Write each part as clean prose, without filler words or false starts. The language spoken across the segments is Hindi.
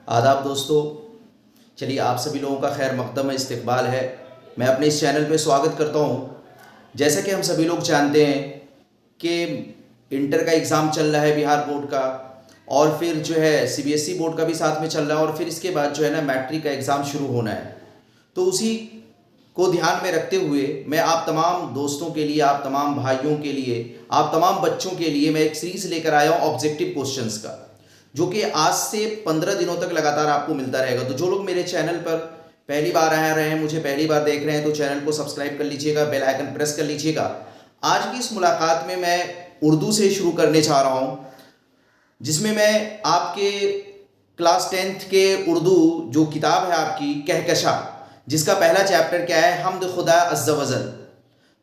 आदाब दोस्तों। चलिए, आप सभी लोगों का खैर मकदम इस्तकबाल है। मैं अपने इस चैनल पे स्वागत करता हूँ। जैसा कि हम सभी लोग जानते हैं कि इंटर का एग्ज़ाम चल रहा है बिहार बोर्ड का, और फिर जो है सीबीएसई बोर्ड का भी साथ में चल रहा है, और फिर इसके बाद जो है ना मैट्रिक का एग्ज़ाम शुरू होना है। तो उसी को ध्यान में रखते हुए मैं आप तमाम दोस्तों के लिए, आप तमाम भाइयों के लिए, आप तमाम बच्चों के लिए मैं एक सीरीज़ लेकर आया हूँ ऑब्जेक्टिव क्वेश्चंस का, जो कि आज से 15 दिनों तक लगातार आपको मिलता रहेगा। तो जो लोग मेरे चैनल पर पहली बार आ रहे हैं, मुझे पहली बार देख रहे हैं, तो चैनल को सब्सक्राइब कर लीजिएगा, बेल आइकन प्रेस कर लीजिएगा। आज की इस मुलाकात में मैं उर्दू से शुरू करने जा रहा हूँ, जिसमें मैं आपके क्लास 10th के उर्दू जो किताब है आपकी कहकशा, जिसका पहला चैप्टर क्या है, हम्द खुदा अज़्ज़ वजल।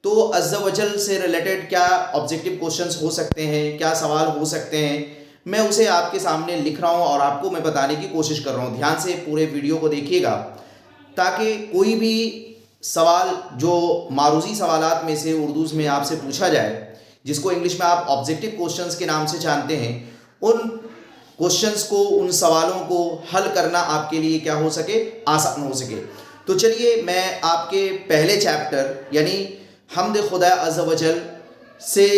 तो अज़्ज़ वजल से रिलेटेड क्या ऑब्जेक्टिव क्वेश्चंस हो सकते हैं, क्या सवाल हो सकते हैं, मैं उसे आपके सामने लिख रहा हूँ और आपको मैं बताने की कोशिश कर रहा हूँ। ध्यान से पूरे वीडियो को देखिएगा, ताकि कोई भी सवाल जो मारूजी सवालात में से उर्दू में आपसे पूछा जाए, जिसको इंग्लिश में आप ऑब्जेक्टिव क्वेश्चंस के नाम से जानते हैं, उन क्वेश्चंस को, उन सवालों को हल करना आपके लिए क्या हो सके, आसान हो सके। तो चलिए, मैं आपके पहले चैप्टर यानी हम्द खुदा अज़्ज़ वजल से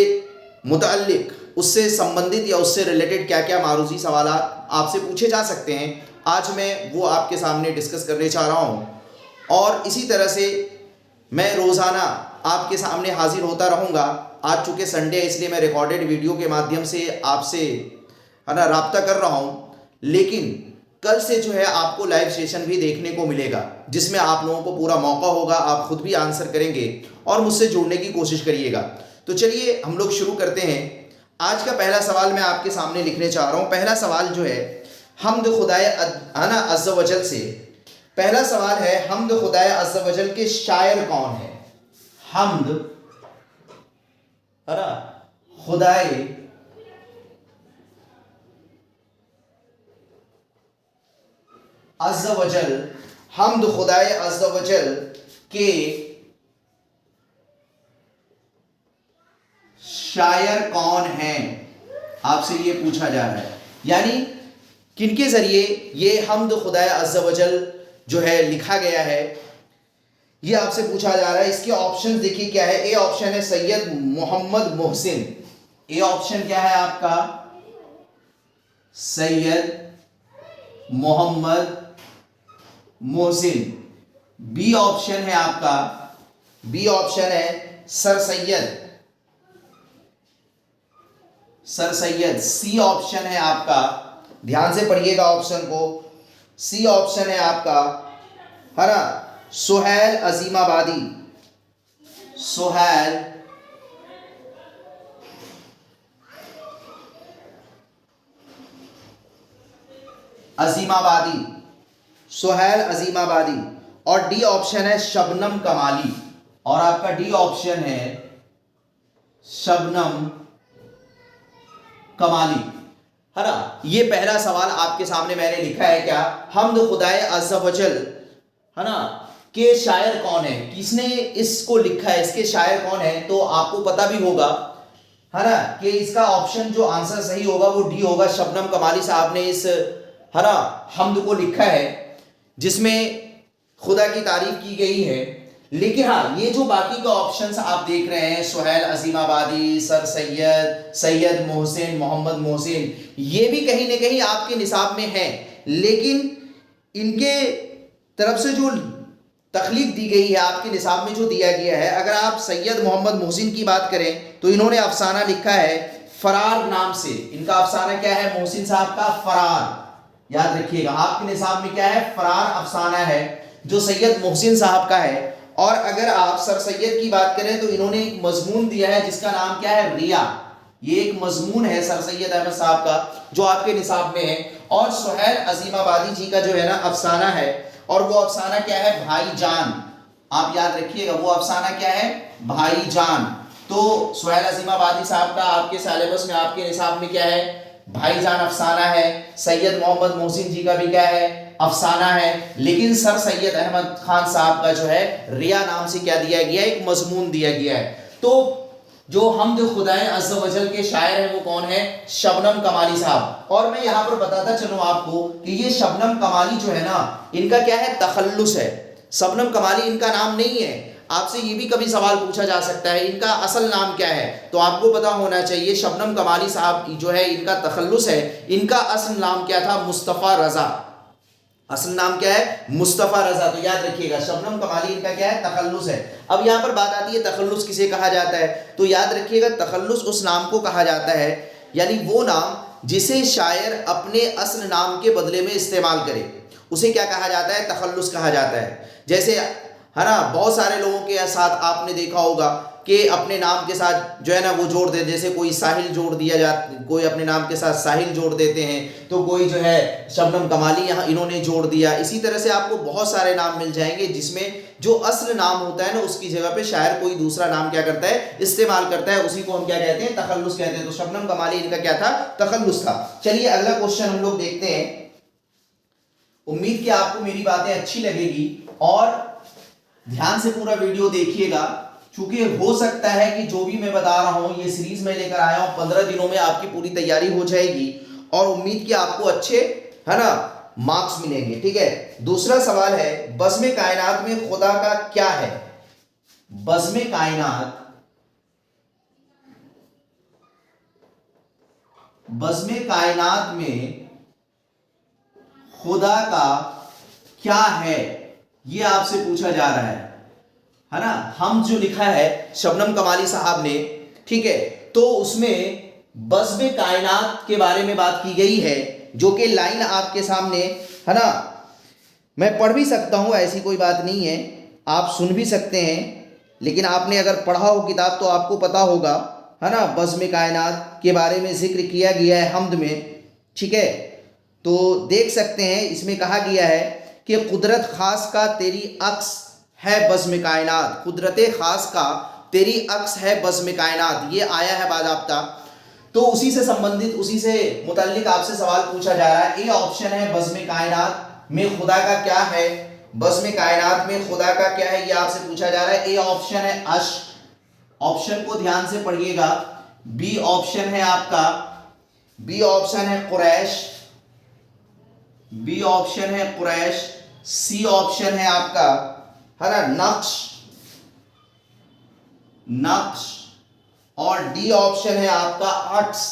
मुतअल्लिक़, उससे संबंधित या उससे रिलेटेड क्या क्या मारूजी सवाल आपसे पूछे जा सकते हैं, आज मैं वो आपके सामने डिस्कस करने चाह रहा हूँ। और इसी तरह से मैं रोज़ाना आपके सामने हाजिर होता रहूँगा। आज चूँकि संडे है, इसलिए मैं रिकॉर्डेड वीडियो के माध्यम से आपसे है ना राब्ता कर रहा हूँ, लेकिन कल से जो है आपको लाइव सेशन भी देखने को मिलेगा, जिसमें आप लोगों को पूरा मौका होगा, आप खुद भी आंसर करेंगे और मुझसे जुड़ने की कोशिश करिएगा। तो चलिए हम लोग शुरू करते हैं। आज का पहला सवाल मैं आपके सामने लिखने चाह रहा हूँ। पहला सवाल जो है हम्द खुदाए अना अज़्ज़ वजल से, पहला सवाल है हम्द खुदाए अज़्ज़ वजल के शायर कौन है। हम्द है ना खुदाए अज़्ज़ वजल, हम्द खुदाए अज़्ज़ वजल के शायर कौन हैं, आपसे ये पूछा जा रहा है। यानी किनके जरिए ये हम्द खुदाए अज़्ज़ वजल जो है लिखा गया है, ये आपसे पूछा जा रहा है। इसके ऑप्शन देखिए क्या है। ए ऑप्शन है सैयद मोहम्मद मोहसिन। ए ऑप्शन क्या है आपका, सैयद मोहम्मद मोहसिन। बी ऑप्शन है आपका, बी ऑप्शन है sir Syed, sir Syed. C option है आपका, ध्यान से पढ़िएगा ऑप्शन को, सी ऑप्शन है आपका है ना सुहैल अजीमाबादी। सुहैल अजीमाबादी, सुहैल अजीमाबादी। और डी ऑप्शन है शबनम कमाली, और आपका डी ऑप्शन है शबनम कमाली, है ना। ये पहला सवाल आपके सामने मैंने लिखा है क्या, हम्द खुदाए अज़्ज़ वजल है ना के शायर कौन है, किसने इसको लिखा है, इसके शायर कौन है। तो आपको पता भी होगा है ना कि इसका ऑप्शन जो आंसर सही होगा वो डी होगा। शबनम कमाली साहब ने इस है ना हम्द को लिखा है, जिसमें खुदा की तारीफ की गई है। लेकिन हाँ, ये जो बाकी का ऑप्शंस आप देख रहे हैं, सुहैल अजीमाबादी, सर सैयद, सैयद मोहसिन, मोहम्मद मोहसिन, ये भी कहीं ना कहीं आपके निसाब में है, लेकिन इनके तरफ से जो तखलीक दी गई है, आपके निसाब में जो दिया गया है, अगर आप सैयद मोहम्मद मोहसिन की बात करें तो इन्होंने अफसाना लिखा है फरार नाम से। इनका अफसाना क्या है, मोहसिन साहब का फरार, याद रखिएगा। आपके निसाब में क्या है, फरार अफसाना है जो सैयद मोहसिन साहब का है। और अगर आप सर सैयद की बात करें तो इन्होंने एक मजमून दिया है जिसका नाम क्या है, रिया। ये एक मजमून है सर सैयद अहमद साहब का, जो आपके निसाब में है। और सुहैल अजीमाबादी जी का जो है ना अफसाना है, और वो अफसाना क्या है, भाईजान। आप याद रखिएगा, वो अफसाना क्या है, भाईजान। तो सुहैल अजीमाबादी साहब का आपके सिलेबस में, आपके निसाब में क्या है, भाईजान अफसाना है। सैयद मोहम्मद मोहसिन जी का भी क्या है, अफसाना है। लेकिन सर सैयद अहमद खान साहब का जो है रिया नाम से क्या दिया गया है, एक मजमून दिया गया है। तो जो हमद खुदाए अज़्ज़ वजल के शायर हैं वो कौन है? शबनम कमाली साहब। और मैं यहाँ पर बताता चलूँ आपको कि ये शबनम कमाली जो है ना, इनका क्या है? तखल्लुस है। शबनम कमाली इनका नाम नहीं है। आपसे ये भी कभी सवाल पूछा जा सकता है इनका असल नाम क्या है, तो आपको पता होना चाहिए शबनम कमाली साहब जो है इनका तखल्लुस है। इनका असल नाम क्या था? मुस्तफ़ा रज़ा। असल नाम क्या है? मुस्तफ़ा रज़ा। तो याद रखिएगा शबनम कमाली इनका क्या है? तखल्लुस है। अब यहाँ पर बात आती है तखल्लुस किसे कहा जाता है, तो याद रखिएगा तखल्लुस उस नाम को कहा जाता है, यानी वो नाम जिसे शायर अपने असल नाम के बदले में इस्तेमाल करे, उसे क्या कहा जाता है? तखल्लुस कहा जाता है। जैसे है ना, बहुत सारे लोगों के साथ आपने देखा होगा कि अपने नाम के साथ जो है ना वो जोड़ दे, जैसे कोई साहिल जोड़ दिया जाता, कोई अपने नाम के साथ साहिल जोड़ देते हैं, तो कोई जो है शबनम कमाली यहाँ इन्होंने जोड़ दिया। इसी तरह से आपको बहुत सारे नाम मिल जाएंगे जिसमें जो असल नाम होता है ना उसकी जगह पे शायर कोई दूसरा नाम क्या करता है? इस्तेमाल करता है। उसी को हम क्या कहते हैं? तखल्लुस कहते हैं। तो शबनम कमाली इनका क्या था? तखल्लुस था। चलिए अगला क्वेश्चन हम लोग देखते हैं। उम्मीद कि आपको मेरी बातें अच्छी लगेगी और ध्यान से पूरा वीडियो देखिएगा, क्योंकि हो सकता है कि जो भी मैं बता रहा हूं ये सीरीज में लेकर आया हूं, 15 दिनों में आपकी पूरी तैयारी हो जाएगी और उम्मीद कि आपको अच्छे है ना मार्क्स मिलेंगे। ठीक है, दूसरा सवाल है बज़्म कायनात में खुदा का क्या है? बज़्म कायनात, बज़्म कायनात में खुदा का क्या है, ये आपसे पूछा जा रहा है ना। हम जो लिखा है शबनम कमाली साहब ने, ठीक है, तो उसमें बज़्म कायनात के बारे में बात की गई है, जो कि लाइन आपके सामने है ना, मैं पढ़ भी सकता हूं, ऐसी कोई बात नहीं है, आप सुन भी सकते हैं, लेकिन आपने अगर पढ़ा हो किताब तो आपको पता होगा है ना। बज़्म कायनात के बारे में जिक्र किया गया है हमद में, ठीक है, तो देख सकते हैं इसमें कहा गया है कि कुदरत खास का तेरी अक्स है बज़्म कायनात, कुदरत खास का तेरी अक्स है बज़्म कायनात, ये आया है बाज़ाब्ता। तो उसी से संबंधित, उसी से मुताल्लिक आपसे सवाल पूछा जा रहा है। ए ऑप्शन है बज़्म कायनात में खुदा का क्या है, बज़्म कायनात में खुदा का क्या है, ये आपसे पूछा जा रहा है। ए ऑप्शन है अश्क, ऑप्शन को ध्यान से पढ़िएगा। बी ऑप्शन है आपका, बी ऑप्शन है कुरैश, बी ऑप्शन है कुरैश, सी ऑप्शन है आपका है ना नक्श, नक्श, और डी ऑप्शन है आपका अक्स।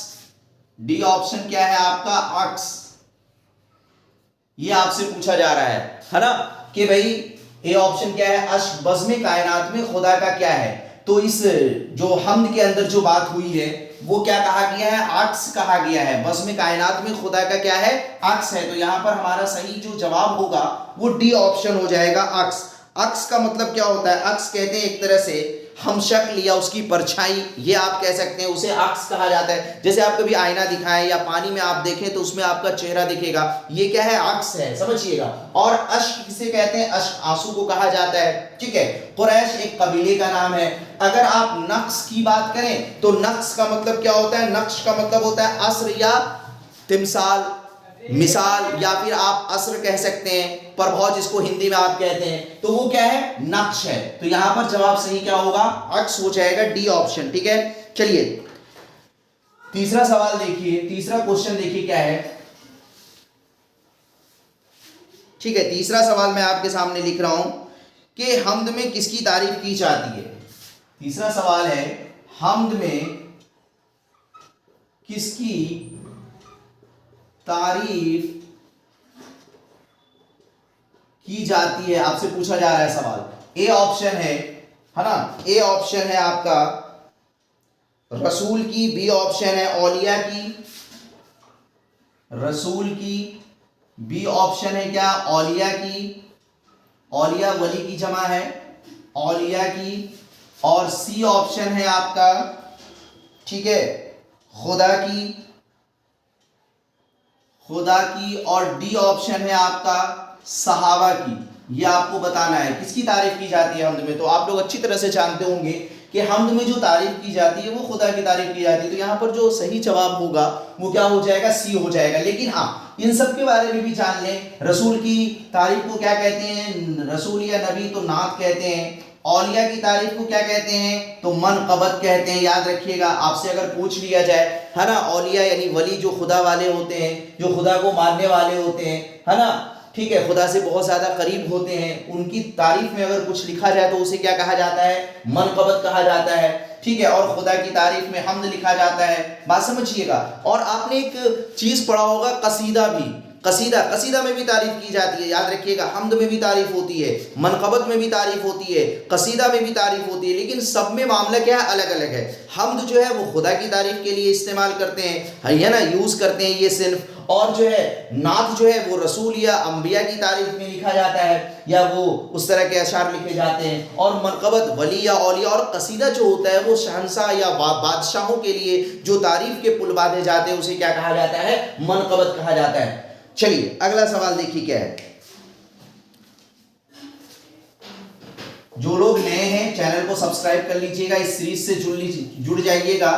डी ऑप्शन क्या है आपका? अक्स। ये आपसे पूछा जा रहा है ना कि भाई ए ऑप्शन क्या है? अश्क, बज़्म कायनात में खुदा का क्या है। तो इस जो हमद के अंदर जो बात हुई है वो क्या कहा गया है? अक्स कहा गया है। बज़्म कायनात में खुदा का क्या है? अक्स है। तो यहां पर हमारा सही जो जवाब होगा वो डी ऑप्शन हो जाएगा, अक्स। अक्स का मतलब क्या होता है? अक्स कहते हैं एक तरह से हम शक्ल या उसकी परछाई, ये आप कह सकते हैं, उसे अक्स कहा जाता है। जैसे आप कभी आईना दिखाएं या पानी में आप देखें तो उसमें आपका चेहरा दिखेगा, ये क्या है? अक्स है, समझिएगा। और अश्क किसे कहते हैं? अश्क आंसू को कहा जाता है, ठीक है। कुरैश एक कबीले का नाम है। अगर आप नक्श की बात करें तो नक्श का मतलब क्या होता है? नक्श का मतलब होता है अस्र या तिमसाल, मिसाल, या फिर आप अस्र कह सकते हैं, प्रभाव जिसको हिंदी में आप कहते हैं, तो वो क्या है? नक्श है। तो यहां पर जवाब सही क्या होगा? अक्स हो जाएगा, डी ऑप्शन, ठीक है। चलिए तीसरा सवाल देखिए, तीसरा क्वेश्चन देखिए क्या है, ठीक है। तीसरा सवाल मैं आपके सामने लिख रहा हूं कि हमद में किसकी तारीफ की जाती है। तीसरा सवाल है हमद में किसकी तारीफ की जाती है, आपसे पूछा जा रहा है सवाल। ए ऑप्शन है ना, ए ऑप्शन है आपका रसूल की, बी ऑप्शन है औलिया की, रसूल की, बी ऑप्शन है क्या? औलिया की, औलिया वली की जमा है, औलिया की, और सी ऑप्शन है आपका, ठीक है, खुदा की, खुदा की, और डी ऑप्शन है आपका सहाबा की। ये आपको बताना है किसकी तारीफ की जाती है हमद में। तो आप लोग अच्छी तरह से जानते होंगे कि हमद में जो तारीफ की जाती है वो खुदा की तारीफ की जाती है। तो यहाँ पर जो सही जवाब होगा वो क्या हो जाएगा? सी हो जाएगा। लेकिन हाँ, इन सब के बारे में भी जान लें। रसूल की तारीफ को क्या कहते हैं? रसूल या नबी तो नात कहते हैं, औलिया की तारीफ को क्या कहते हैं? तो मनक़बत कहते हैं। याद रखिएगा, आपसे अगर पूछ लिया जाए, है ना, औलिया यानी वली जो खुदा वाले होते हैं, जो खुदा को मानने वाले होते हैं, है ना, ठीक है, खुदा से बहुत ज्यादा करीब होते हैं, उनकी तारीफ में अगर कुछ लिखा जाए तो उसे क्या कहा जाता है? मनक़बत कहा जाता है, ठीक है। और खुदा की तारीफ में हम्द लिखा जाता है। बात समझिएगा। और आपने एक चीज पढ़ा होगा, कसीदा भी, कसीदा में भी तारीफ की जाती है। याद रखिएगा, हम्द में भी तारीफ होती है, मनक़बत में भी तारीफ होती है, कसीदा में भी तारीफ होती है, लेकिन सब में मामला क्या है? अलग अलग है। हम्द जो है वो खुदा की तारीफ के लिए इस्तेमाल करते हैं, है ना, यूज करते हैं ये सिर्फ। और जो है नात जो है वो रसूल या अंबिया की तारीफ में लिखा जाता है, या वो उस तरह के अशार लिखे जाते हैं। और मनक़बत वली या औलिया, और कसीदा जो होता है वो शहंशाह या बादशाहों के लिए जो तारीफ के पुल बांधे जाते हैं उसे क्या कहा जाता है? मनक़बत कहा जाता है। चलिए अगला सवाल देखिए क्या है। जो लोग नए हैं चैनल को सब्सक्राइब कर लीजिएगा, इस सीरीज से जुड़ जाइएगा।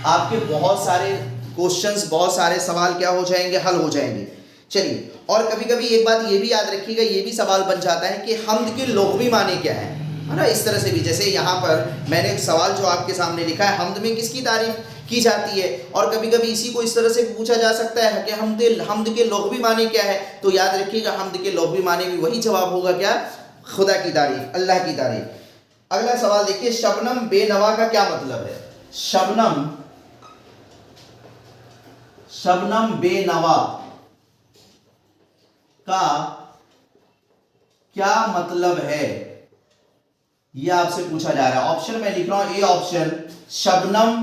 आपके बहुत सारे क्वेश्चंस, बहुत सारे सवाल क्या हो जाएंगे? हल हो जाएंगे। चलिए, और कभी कभी एक बात ये भी याद रखिएगा, ये भी सवाल बन जाता है कि हम्द के लुग़वी माने क्या है ना, इस तरह से भी। जैसे यहाँ पर मैंने एक सवाल जो आपके सामने लिखा है, हम्द में किसकी तारीफ की जाती है? और कभी कभी इसी को इस तरह से पूछा जा सकता है कि हम्द के लुग़वी माने क्या है? तो याद रखिएगा, हम्द के लुग़वी माने भी वही जवाब होगा, क्या? खुदा की तारीफ, अल्लाह की तारीफ। अगला सवाल देखिए, शबनम बेनवा का क्या मतलब है? शबनम बेनवा का क्या मतलब है? यह आपसे पूछा जा रहा है। ऑप्शन मैं लिख रहा हूं, ए ऑप्शन शबनम,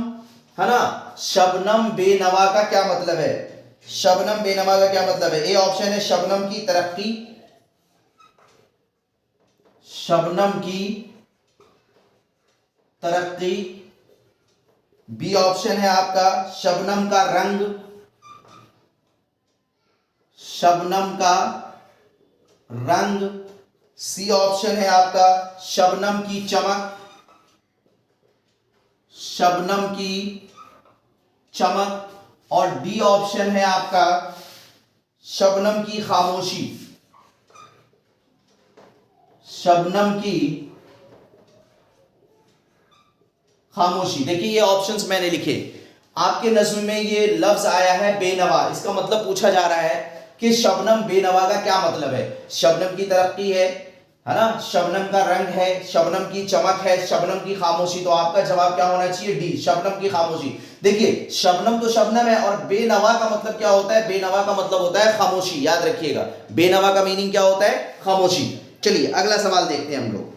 है ना, शबनम बेनवा का क्या मतलब है? शबनम बेनवा का क्या मतलब है? ए ऑप्शन है शबनम की तरक्की, शबनम की तरक्की। बी ऑप्शन है आपका शबनम का रंग, शबनम का रंग। सी ऑप्शन है आपका शबनम की चमक, शबनम की चमक। और डी ऑप्शन है आपका शबनम की खामोशी, शबनम की खामोशी। देखिए ये ऑप्शंस मैंने लिखे, आपके नज्म में ये लफ्ज आया है बेनवा, इसका मतलब पूछा जा रहा है कि शबनम बेनवा का क्या मतलब है? शबनम की तरक्की है ना, शबनम का रंग है, शबनम की चमक है, शबनम की खामोशी। तो आपका जवाब क्या होना चाहिए? डी, शबनम की खामोशी। देखिए शबनम तो शबनम है, और बेनवा का मतलब क्या होता है? बेनवा का मतलब होता है खामोशी। याद रखिएगा, बेनवा का मीनिंग क्या होता है? खामोशी। चलिए अगला सवाल देखते हैं हम लोग।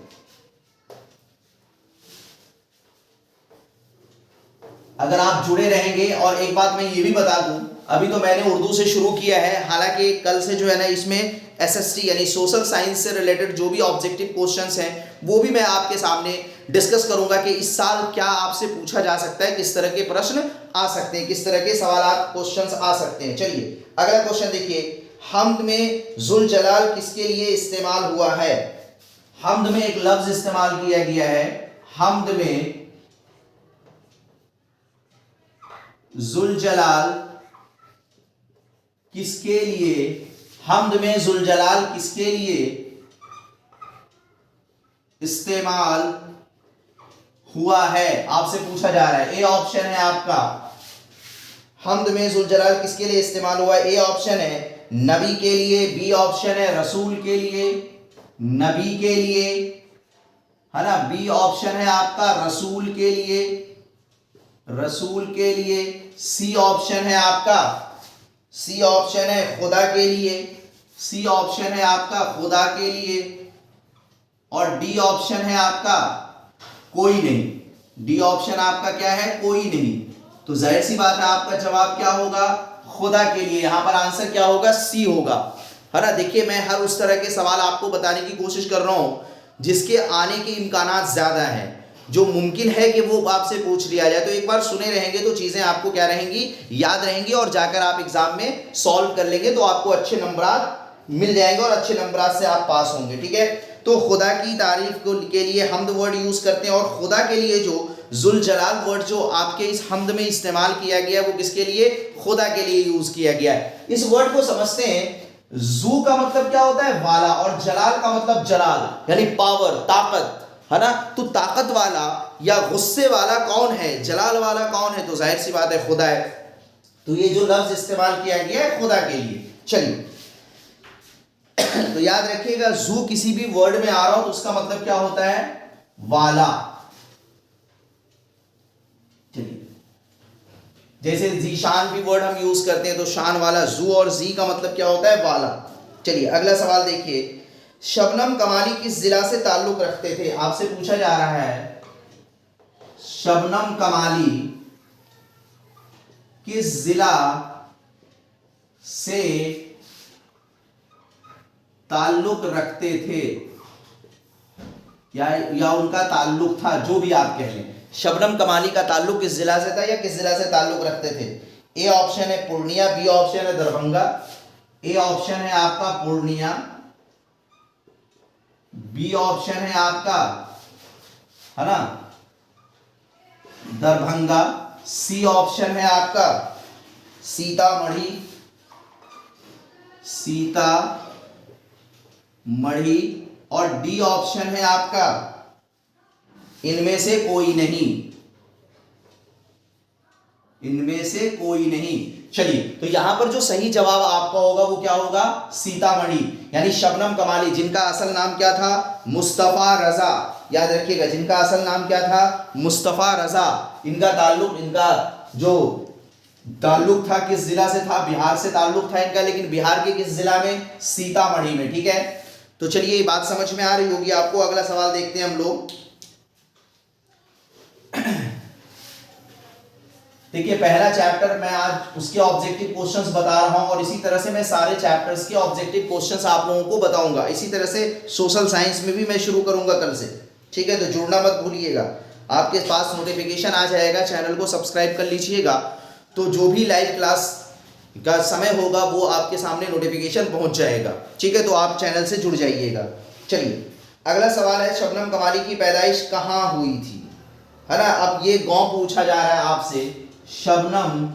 अगर आप जुड़े रहेंगे, और एक बात मैं ये भी बता दूं, अभी तो मैंने उर्दू से शुरू किया है, हालांकि कल से जो है ना इसमें एसएसटी यानी सोशल साइंस से रिलेटेड जो भी ऑब्जेक्टिव क्वेश्चंस हैं वो भी मैं आपके सामने डिस्कस करूंगा कि इस साल क्या आपसे पूछा जा सकता है, किस तरह के प्रश्न आ सकते हैं, किस तरह के सवाल क्वेश्चंस आ सकते हैं। चलिए अगला क्वेश्चन देखिए, हम्द में जुल जलाल किसके लिए इस्तेमाल हुआ है? हम्द में एक लफ्ज इस्तेमाल किया गया है, हम्द में जुल जलाल किसके लिए, हम्द में जुल जलाल किसके लिए इस्तेमाल हुआ है? आपसे पूछा जा रहा है। ए ऑप्शन है आपका, हम्द में जुल जलाल किसके लिए इस्तेमाल हुआ है? ए ऑप्शन है नबी के लिए, बी ऑप्शन है रसूल के लिए, नबी के लिए, है ना, बी ऑप्शन है आपका रसूल के लिए, रसूल के लिए। सी ऑप्शन है आपका, सी ऑप्शन है खुदा के लिए, सी ऑप्शन है आपका खुदा के लिए। और डी ऑप्शन है आपका कोई नहीं। डी ऑप्शन आपका क्या है? कोई नहीं। तो जाहिर सी बात है आपका जवाब क्या होगा? खुदा के लिए। यहां पर आंसर क्या होगा? सी होगा, है ना। देखिए मैं हर उस तरह के सवाल आपको बताने की कोशिश कर रहा हूं जिसके आने के इम्कानात ज्यादा हैं, जो मुमकिन है कि वो आपसे पूछ लिया जाए। तो एक बार सुने रहेंगे तो चीजें आपको क्या रहेंगी? याद रहेंगी, और जाकर आप एग्जाम में सॉल्व कर लेंगे तो आपको अच्छे नंबर मिल जाएंगे और अच्छे नंबर से आप पास होंगे। ठीक है, तो खुदा की तारीफ के लिए हम्द वर्ड यूज करते हैं, और खुदा के लिए जो जुल जलाल वर्ड जो आपके इस हम्द में इस्तेमाल किया गया है वो किसके लिए? खुदा के लिए यूज किया गया है। इस वर्ड को समझते हैं। जू का मतलब क्या होता है? वाला, और जलाल का मतलब जलाल यानी पावर, ताकत, है ना। तो ताकत वाला या गुस्से वाला कौन है, जलाल वाला कौन है, तो जाहिर सी बात है खुदा है। तो ये जो लफ्ज इस्तेमाल किया गया है खुदा के लिए। चलिए तो याद रखिएगा, जू किसी भी वर्ड में आ रहा हो तो उसका मतलब क्या होता है, वाला। चलिए जैसे जीशान भी वर्ड हम यूज करते हैं तो शान वाला, जू और जी का मतलब क्या होता है, वाला। चलिए अगला सवाल देखिए, शबनम कमाली किस जिला से ताल्लुक रखते थे। आपसे पूछा जा रहा है शबनम कमाली किस जिला से ताल्लुक रखते थे, या उनका ताल्लुक था, जो भी आप कह लें। शबनम कमाली का ताल्लुक किस जिला से था या किस जिला से ताल्लुक रखते थे। ए ऑप्शन है पूर्णिया, बी ऑप्शन है दरभंगा, ए ऑप्शन है आपका पूर्णिया, बी ऑप्शन है आपका, है ना, दरभंगा, सी ऑप्शन है आपका सीतामढ़ी, सीतामढ़ी, और डी ऑप्शन है आपका इनमें से कोई नहीं, इनमें से कोई नहीं। चलिए तो यहां पर जो सही जवाब आपका होगा वो क्या होगा, सीतामढ़ी। यानी शबनम कमाली, जिनका असल नाम क्या था, मुस्तफा रजा, याद रखिएगा जिनका असल नाम क्या था, मुस्तफा रजा। इनका ताल्लुक, इनका जो ताल्लुक था किस जिला से था, बिहार से ताल्लुक था इनका, लेकिन बिहार के किस जिला में, सीतामढ़ी में। ठीक है, तो चलिए ये बात समझ में आ रही होगी आपको। अगला सवाल देखते हैं हम लोग। देखिए पहला चैप्टर मैं आज उसके ऑब्जेक्टिव क्वेश्चंस बता रहा हूं, और इसी तरह से मैं सारे चैप्टर्स के ऑब्जेक्टिव क्वेश्चंस आप लोगों को बताऊंगा। इसी तरह से सोशल साइंस में भी मैं शुरू करूंगा कल से। ठीक है, तो जुड़ना मत भूलिएगा। आपके पास नोटिफिकेशन आ जाएगा, चैनल को सब्सक्राइब कर लीजिएगा, तो जो भी लाइव क्लास का समय होगा वो आपके सामने नोटिफिकेशन पहुंच जाएगा। ठीक है, तो आप चैनल से जुड़ जाइएगा। चलिए अगला सवाल है, शबनम कमाली की पैदाइश कहाँ हुई थी, है ना। अब ये गांव पूछा जा रहा है आपसे, शबनम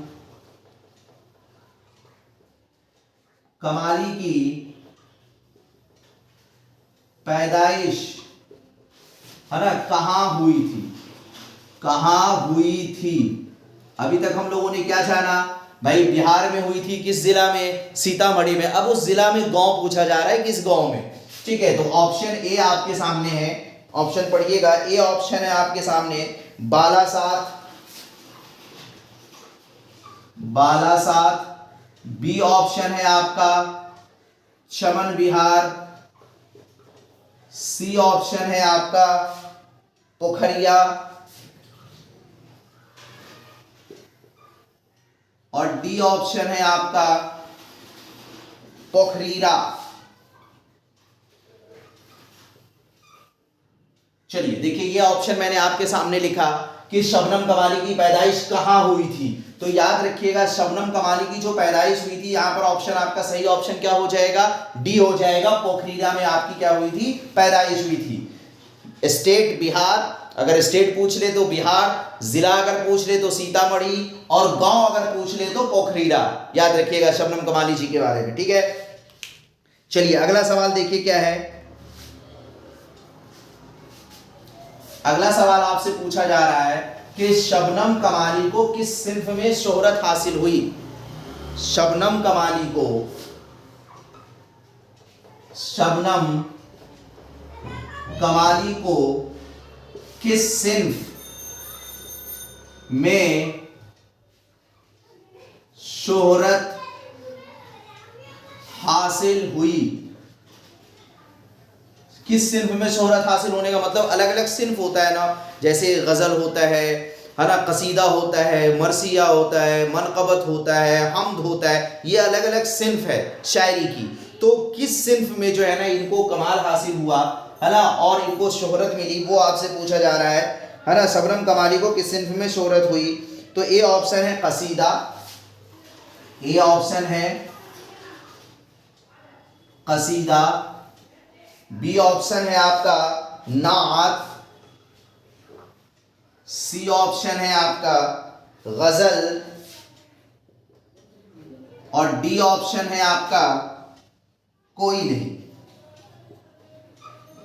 कमाली की पैदाइश, है ना, कहां हुई थी, कहां हुई थी। अभी तक हम लोगों ने क्या जाना भाई, बिहार में हुई थी, किस जिला में, सीतामढ़ी में। अब उस जिला में गांव पूछा जा रहा है, किस गांव में। ठीक है, तो ऑप्शन ए आपके सामने है, ऑप्शन पढ़िएगा। ए ऑप्शन है आपके सामने बालासात, बालासात, बी ऑप्शन है आपका चमन बिहार, सी ऑप्शन है आपका पोखरिया, और डी ऑप्शन है आपका पोखरीरा। चलिए देखिए, ये ऑप्शन मैंने आपके सामने लिखा कि शबनम कमाली की पैदाइश कहां हुई थी। तो याद रखिएगा, शबनम कमाली की जो पैदाइश हुई थी, यहां पर ऑप्शन आपका सही ऑप्शन क्या हो जाएगा, डी हो जाएगा। पोखरीरा में आपकी क्या हुई थी, पैदाइश हुई थी। स्टेट बिहार, अगर स्टेट पूछ ले तो बिहार, जिला अगर पूछ ले तो सीतामढ़ी, और गांव अगर पूछ ले तो पोखरीरा। याद रखिएगा शबनम कमाली जी के बारे में। ठीक है, चलिए अगला सवाल देखिए क्या है। अगला सवाल आपसे पूछा जा रहा है कि शबनम कमाली को किस सिन्फ में शोहरत हासिल हुई। शबनम कमाली को, शबनम कमाली को किस सिन्फ में शोहरत हासिल हुई। किस सिन्फ में शोहरत हासिल होने का मतलब, अलग अलग सिन्फ होता है ना, जैसे गजल होता है ना, कसीदा होता है, मरसिया होता है, मनकबत होता है, हमद होता है, ये अलग अलग सिन्फ है शायरी की। तो किस सिन्फ में जो है ना इनको कमाल हासिल हुआ, है ना, और इनको शोहरत मिली, वो आपसे पूछा जा रहा है ना। शबनम कमाली को किस सिन्फ में शोहरत हुई। तो ए ऑप्शन है कसीदा, ए ऑप्शन है कसीदा, बी ऑप्शन है आपका नात, सी ऑप्शन है आपका गजल, और डी ऑप्शन है आपका कोई नहीं।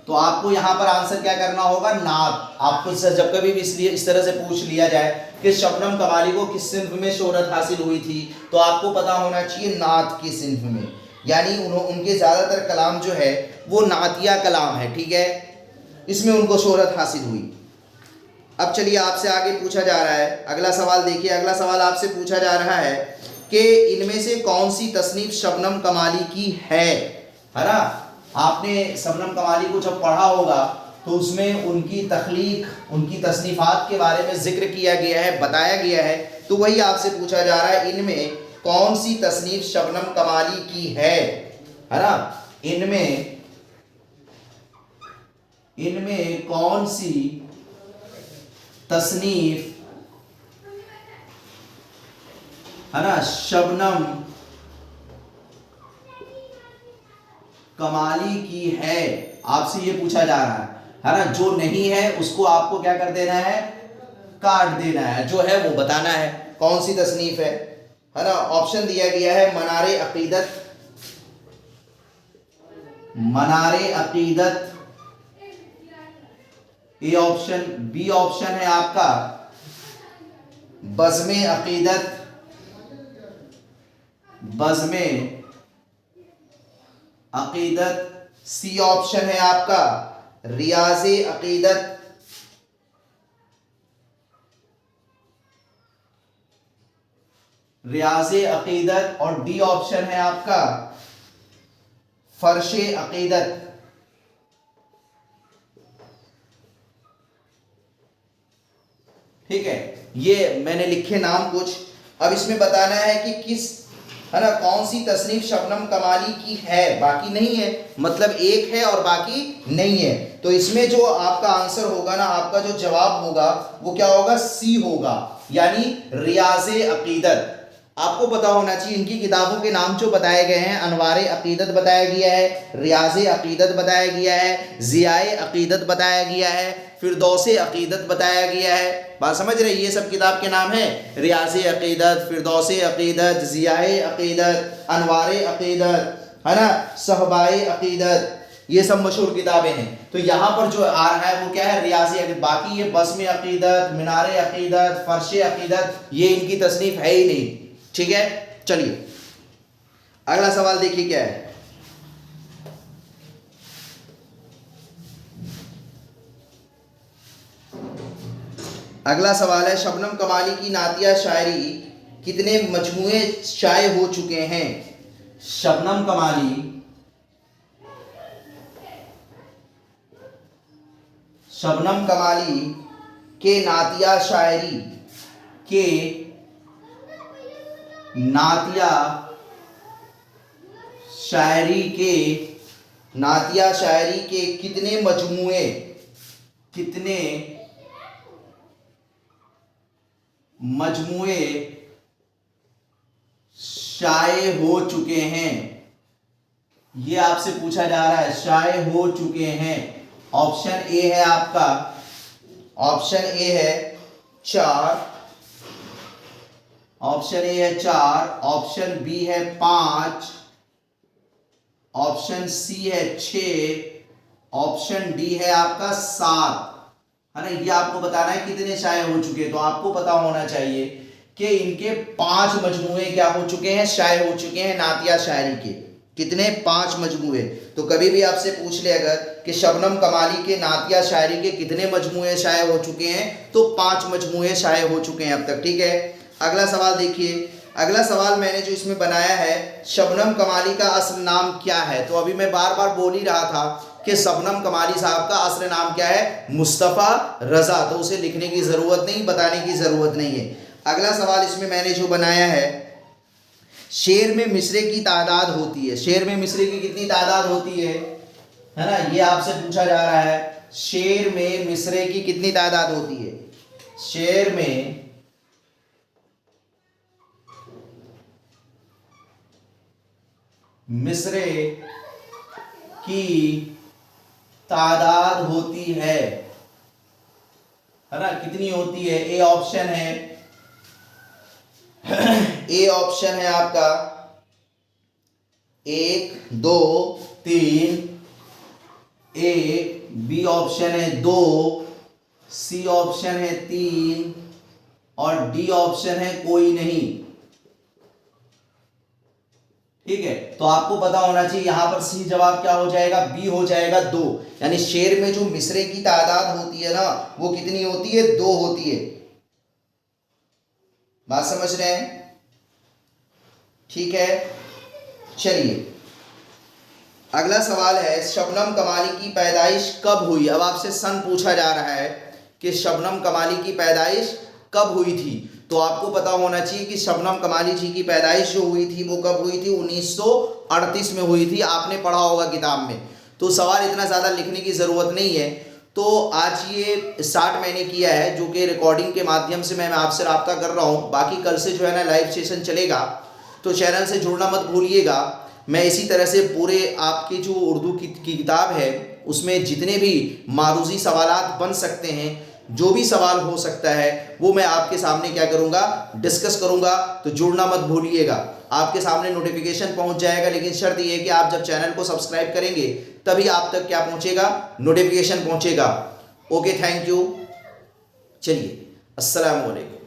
तो आपको यहाँ पर आंसर क्या करना होगा, नात। आपको जब कभी भी इसलिए इस तरह से पूछ लिया जाए कि शबनम कमाली को किस सिंफ में शोहरत हासिल हुई थी, तो आपको पता होना चाहिए नात की सिंफ में, यानी उनके ज़्यादातर कलाम जो है वो नातिया कलाम है, ठीक है, इसमें उनको शोहरत हासिल हुई। अब चलिए आपसे आगे पूछा जा रहा है अगला सवाल। देखिए अगला सवाल आपसे पूछा जा रहा है कि इनमें से कौन सी तसनीफ शबनम कमाली की है ना। आपने शबनम कमाली को जब पढ़ा होगा तो उसमें उनकी तख्लीक, उनकी तसनीफात के बारे में जिक्र किया गया है, बताया गया है। तो वही आपसे पूछा जा रहा है इनमें कौन सी तसनीफ शबनम कमाली की है ना। इनमें कौन सी तसनीफ है ना शबनम कमाली की है, आपसे ये पूछा जा रहा है ना। जो नहीं है उसको आपको क्या कर देना है, काट देना है, जो है वो बताना है कौन सी तसनीफ है ना। ऑप्शन दिया गया है मनारे अकीदत, मनारे अकीदत ए ऑप्शन, बी ऑप्शन है आपका बज़्मे अकीदत, बज़्मे अकीदत, सी ऑप्शन है आपका रियाज़े अकीदत, रियाज़े अकीदत, और डी ऑप्शन है आपका फर्शे अकीदत। ठीक है, ये मैंने लिखे नाम कुछ। अब इसमें बताना है कि किस है ना कौन सी तसनीफ शबनम कमाली की है, बाकी नहीं है, मतलब एक है और बाकी नहीं है। तो इसमें जो आपका आंसर होगा ना, आपका जो जवाब होगा वो क्या होगा, सी होगा, यानी रियाज़े अकीदत। आपको पता होना चाहिए इनकी किताबों के नाम जो बताए गए हैं, अनवारे अकीदत बताया गया है, रियाज़े अकीदत बताया गया है, ज़ियाए अकीदत बताया गया है, फिरदौसे अकीदत बताया गया है। बात समझ रहे, ये सब किताब के नाम है, रियाज़े अकीदत, फिरदौसे अकीदत, ज़ियाए अकीदत, अनवारे अकीदत है ना, सहबाए अकीदत, ये सब मशहूर किताबें हैं। तो यहाँ पर जो आ रहा है वो क्या है, रियाज़े अकीदत। बाकी ये बज़्मे अकीदत, मीनारे अकीदत, फर्शे अकीदत, ये इनकी तसनीफ है ही नहीं। ठीक है, चलिए अगला सवाल देखिए क्या है। अगला सवाल है शबनम कमाली की नातिया शायरी कितने मजमूए शाये हो चुके हैं। शबनम कमाली, शबनम कमाली के नातिया शायरी के, नातिया शायरी के, नातिया शायरी के कितने मजमूए, कितने मजमूए शाये हो चुके हैं, ये आपसे पूछा जा रहा है, शाये हो चुके हैं। ऑप्शन ए है आपका, ऑप्शन ए है 4, ऑप्शन ए है 4, ऑप्शन बी है 5, ऑप्शन सी है 6, ऑप्शन डी है आपका 7, है ना। ये आपको बताना है कितने शाये हो चुके हैं। तो आपको पता होना चाहिए कि इनके 5 मजमूए क्या हो चुके हैं, शाये हो चुके हैं नातिया शायरी के। कितने, 5 मजमूए। तो कभी भी आपसे पूछ ले अगर कि शबनम कमाली के नातिया शायरी के कितने मजमूए शाये हो चुके हैं, तो 5 मजमूए शाये हो चुके हैं अब तक। ठीक है, अगला सवाल देखिए। अगला सवाल मैंने जो इसमें बनाया है, शबनम कमाली का असल नाम क्या है। तो अभी मैं बार बार बोल ही रहा था कि शबनम कमाली साहब का असली नाम क्या है, मुस्तफ़ा रज़ा। तो उसे लिखने की ज़रूरत नहीं, बताने की ज़रूरत नहीं है। अगला सवाल इसमें मैंने जो बनाया है, शेर में मिसरे की तादाद होती है, शेर में मिसरे की कितनी तादाद होती है ना, ये आपसे पूछा जा रहा है। शेर में मिसरे की कितनी तादाद होती है, शेर में मिसरे की तादाद होती है ना, कितनी होती है। ए ऑप्शन है, ए ऑप्शन है आपका 1, 2, 3, ए, बी ऑप्शन है 2, सी ऑप्शन है 3 और डी ऑप्शन है कोई नहीं। ठीक है, तो आपको पता होना चाहिए यहां पर सी जवाब क्या हो जाएगा, बी हो जाएगा 2। यानी शेर में जो मिसरे की तादाद होती है ना वो कितनी होती है, 2 होती है। बात समझ रहे हैं? ठीक है, चलिए अगला सवाल है, शबनम कमाली की पैदाइश कब हुई। अब आपसे सन पूछा जा रहा है कि शबनम कमाली की पैदाइश कब हुई थी। तो आपको पता होना चाहिए कि शबनम कमाली जी की पैदाइश जो हुई थी वो कब हुई थी, 1938 में हुई थी। आपने पढ़ा होगा किताब में, तो सवाल इतना ज़्यादा लिखने की ज़रूरत नहीं है। तो आज ये स्टार्ट मैंने किया है, जो कि रिकॉर्डिंग के माध्यम से मैं आपसे रब्ता कर रहा हूँ। बाकी कल से जो है ना लाइव सेशन चलेगा, तो चैनल से जुड़ना मत भूलिएगा। मैं इसी तरह से पूरे आपकी जो उर्दू की किताब है उसमें जितने भी मारूजी सवालात बन सकते हैं, जो भी सवाल हो सकता है वो मैं आपके सामने क्या करूँगा, डिस्कस करूँगा। तो जुड़ना मत भूलिएगा। आपके सामने नोटिफिकेशन पहुँच जाएगा, लेकिन शर्त ये है कि आप जब चैनल को सब्सक्राइब करेंगे तभी आप तक क्या पहुँचेगा, नोटिफिकेशन पहुँचेगा। Okay, thank you. चलिए, अस्सलाम वालेकुम।